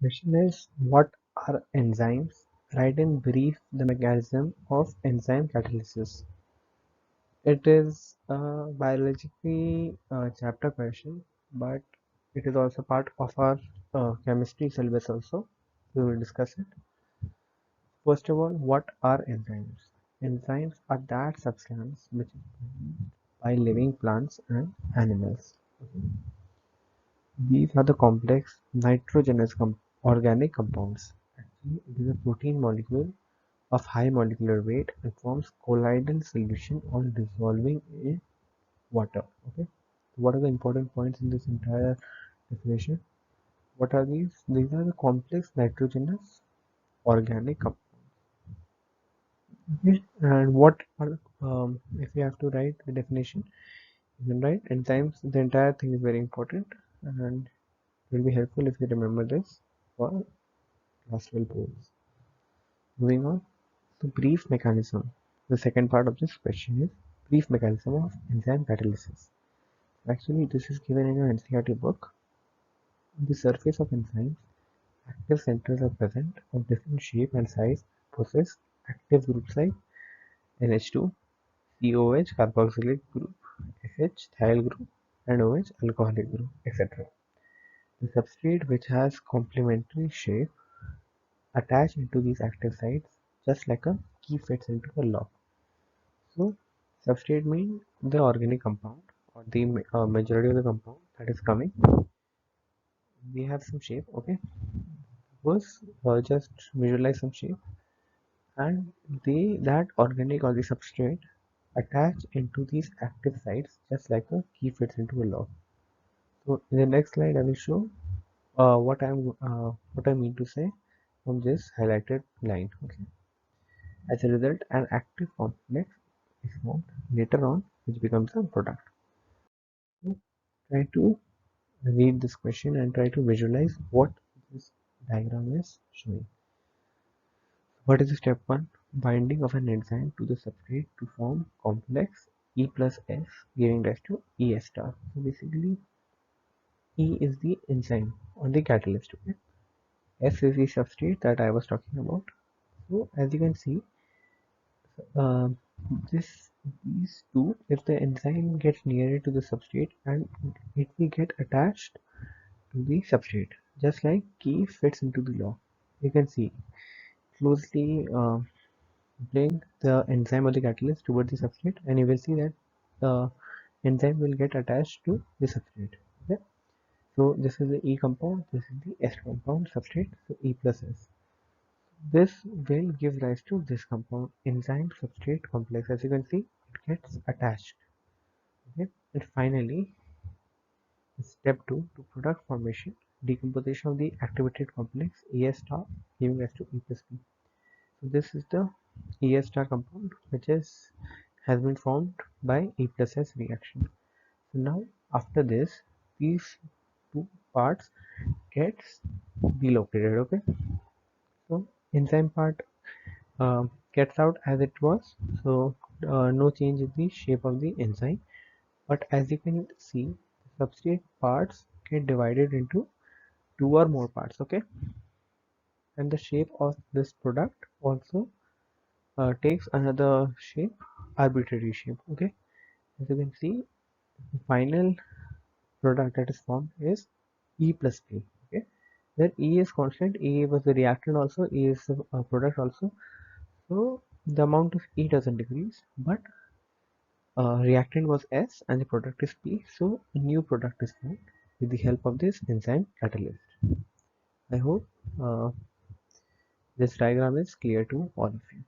Question is, what are enzymes? Write in brief the mechanism of enzyme catalysis. It is a biologically chapter question, but it is also part of our chemistry syllabus also. We will discuss it. First of all, what are enzymes? Enzymes are that substance which is produced by living plants and animals. These are the complex nitrogenous organic compounds. Actually, it is a protein molecule of high molecular weight and forms colloidal solution on dissolving in water. Okay, so what are the important points in this entire definition? What are these? These are the complex nitrogenous organic compounds. Okay, and what are if you have to write the definition, you can write enzymes. The entire thing is very important, and it will be helpful if you remember this for class 12 boards. Moving on to brief mechanism. The second part of this question is brief mechanism of enzyme catalysis. Actually, this is given in your NCERT book. On the surface of enzymes, active centers are present of different shape and size, possess active groups like NH2, COH carboxylic group, FH thiol group, and OH alcoholic group, etc. The substrate which has complementary shape attach into these active sites just like a key fits into a lock. So substrate means the organic compound or the majority of the compound that is coming. We have some shape, okay. First, just visualize some shape, and that organic or the substrate attach into these active sites just like a key fits into a lock. So in the next slide, I will show what I mean to say from this highlighted line. Okay. As a result, an active complex is formed later on, which becomes a product. So try to read this question and try to visualize what this diagram is showing. What is step 1? Binding of an enzyme to the substrate to form complex E plus S, giving rise to ES star. So basically, E is the enzyme or the catalyst. Okay? S is the substrate that I was talking about. So as you can see, uh, these two, if the enzyme gets nearer to the substrate, and it will get attached to the substrate, just like key fits into the lock. You can see closely bring the enzyme or the catalyst toward the substrate, and you will see that the enzyme will get attached to the substrate. Okay, so this is the E compound, this is the S compound substrate, so E plus S. This will give rise to this compound, enzyme substrate complex. As you can see, it gets attached. Okay, and finally, step 2, to product formation, decomposition of the activated complex ES star, giving rise to E plus P. So this is the ES star compound which has been formed by E plus S reaction. So now after this, these two parts gets delocated. Okay, so enzyme part gets out as it was, so no change in the shape of the enzyme, but as you can see, substrate parts get divided into two or more parts. Okay, and the shape of this product also takes another shape, arbitrary shape. Okay, as you can see, the final product that is formed is E plus P. Okay, where E is constant, E was the reactant also, E is the product also, so the amount of E doesn't decrease, but reactant was S and the product is P, so a new product is formed with the help of this enzyme catalyst. I hope this diagram is clear to all of you.